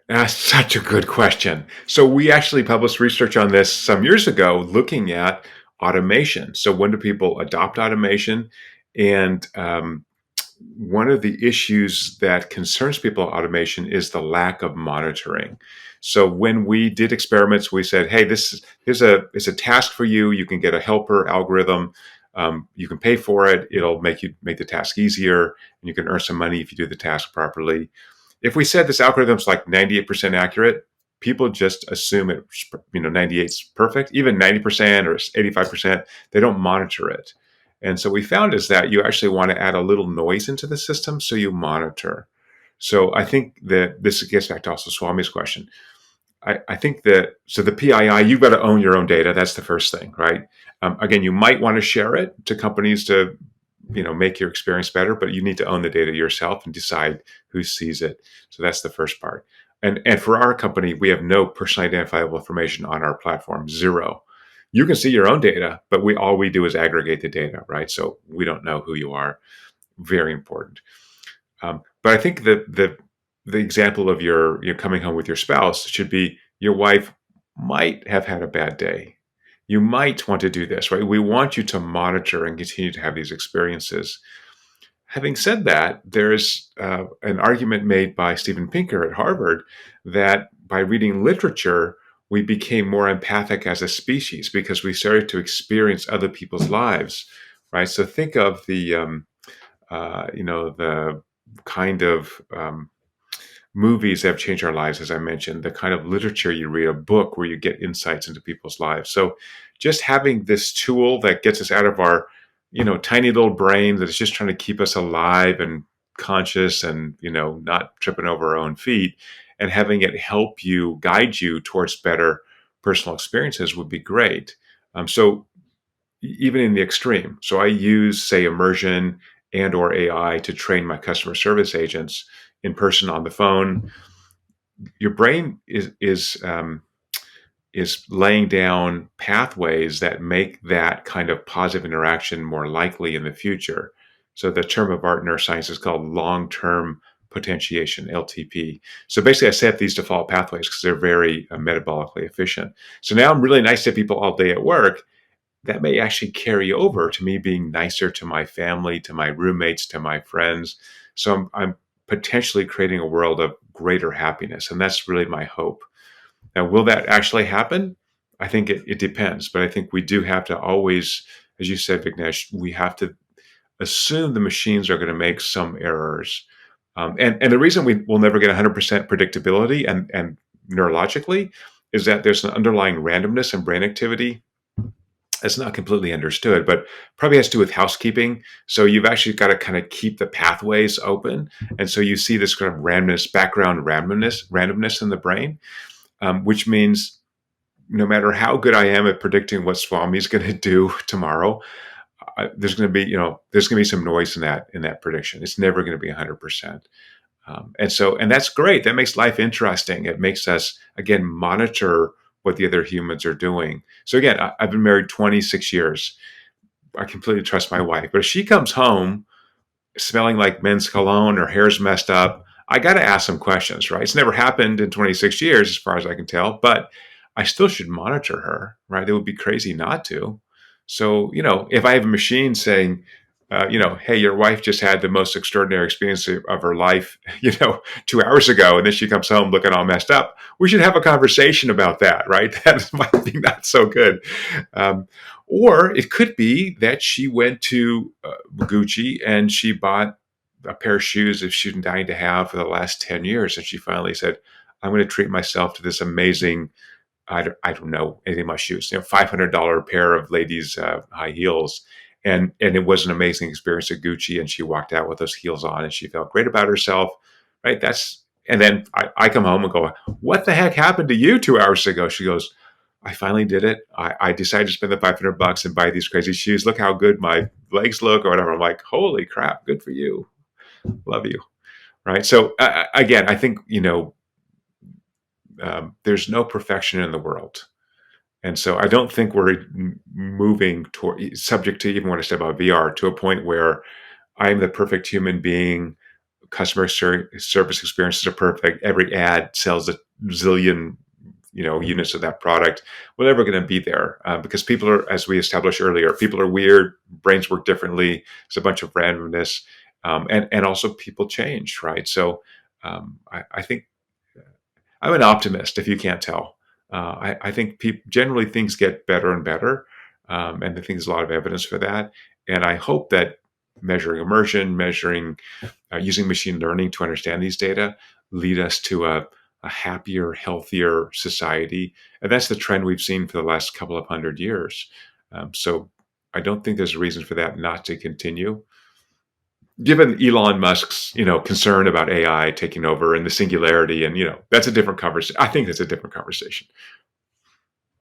That's such a good question. So we actually published research on this some years ago looking at automation. So when do people adopt automation? And one of the issues that concerns people with automation is the lack of monitoring. So when we did experiments, we said, "Hey, is a task for you. You can get a helper algorithm. You can pay for it. It'll make the task easier, and you can earn some money if you do the task properly." If we said this algorithm's like 98% accurate, people just assume it's 98 is perfect. Even 90% or 85%, they don't monitor it. And so we found is that you actually want to add a little noise into the system so you monitor. So I think that this gets back to also Swami's question. I think that so the PII, you've got to own your own data. That's the first thing, right? Again, you might want to share it to companies to make your experience better, but you need to own the data yourself and decide who sees it. So that's the first part. And for our company, we have no personally identifiable information on our platform, zero. You can see your own data, but we do is aggregate the data, right? So we don't know who you are. Very important. But I think that the example of your coming home with your spouse should be your wife might have had a bad day. You might want to do this, right? We want you to monitor and continue to have these experiences. Having said that, there's an argument made by Steven Pinker at Harvard that by reading literature, we became more empathic as a species because we started to experience other people's lives, right? So think of the kind of movies that have changed our lives, as I mentioned, the kind of literature you read, a book where you get insights into people's lives. So just having this tool that gets us out of our, tiny little brain that is just trying to keep us alive and conscious and, not tripping over our own feet and having it help you, guide you towards better personal experiences would be great. So even in the extreme. So I use, say, immersion and or AI to train my customer service agents in person on the phone. Your brain is laying down pathways that make that kind of positive interaction more likely in the future. So the term of art in neuroscience is called long-term potentiation, LTP. So basically, I set these default pathways because they're very metabolically efficient. So now I'm really nice to people all day at work. That may actually carry over to me being nicer to my family, to my roommates, to my friends. So I'm potentially creating a world of greater happiness. And that's really my hope. Now, will that actually happen? I think it depends. But I think we do have to always, as you said, Vignesh, we have to assume the machines are going to make some errors. And the reason we will never get 100% predictability and neurologically is that there's an underlying randomness in brain activity that's not completely understood, but probably has to do with housekeeping. So you've actually got to kind of keep the pathways open, and so you see this kind of background randomness in the brain, which means no matter how good I am at predicting what Swami's going to do tomorrow, there's going to be some noise in that prediction. It's never going to be 100%. And that's great. That makes life interesting. It makes us again monitor what the other humans are doing. So again, I've been married 26 years. I completely trust my wife. But if she comes home smelling like men's cologne, her hair's messed up, I got to ask some questions, right? It's never happened in 26 years, as far as I can tell, but I still should monitor her, right? It would be crazy not to. So, if I have a machine saying, hey, your wife just had the most extraordinary experience of her life, 2 hours ago, and then she comes home looking all messed up. We should have a conversation about that, right? That might be not so good. Or it could be that she went to Gucci and she bought a pair of shoes that she's been dying to have for the last 10 years. And she finally said, I'm going to treat myself to this amazing, I don't know anything about shoes, $500 pair of ladies' high heels. And it was an amazing experience at Gucci. And she walked out with those heels on and she felt great about herself. Right. And then I come home and go, what the heck happened to you 2 hours ago? She goes, I finally did it. I decided to spend the $500 and buy these crazy shoes. Look how good my legs look or whatever. I'm like, holy crap. Good for you. Love you. Right. So again, I think, there's no perfection in the world. And so I don't think we're moving toward, subject to even what I said about VR, to a point where I'm the perfect human being customer service experiences are perfect. Every ad sells a zillion, units of that product. We're never going to be there because people are, as we established earlier, people are weird. Brains work differently. It's a bunch of randomness, and also people change, right? So I think I'm an optimist. If you can't tell, I think generally things get better and better, and I think there's a lot of evidence for that. And I hope that measuring immersion, measuring using machine learning to understand these data lead us to a happier, healthier society. And that's the trend we've seen for the last couple of 100 years. So I don't think there's a reason for that not to continue. Given Elon Musk's, concern about AI taking over and the singularity, and that's a different conversation. I think that's a different conversation.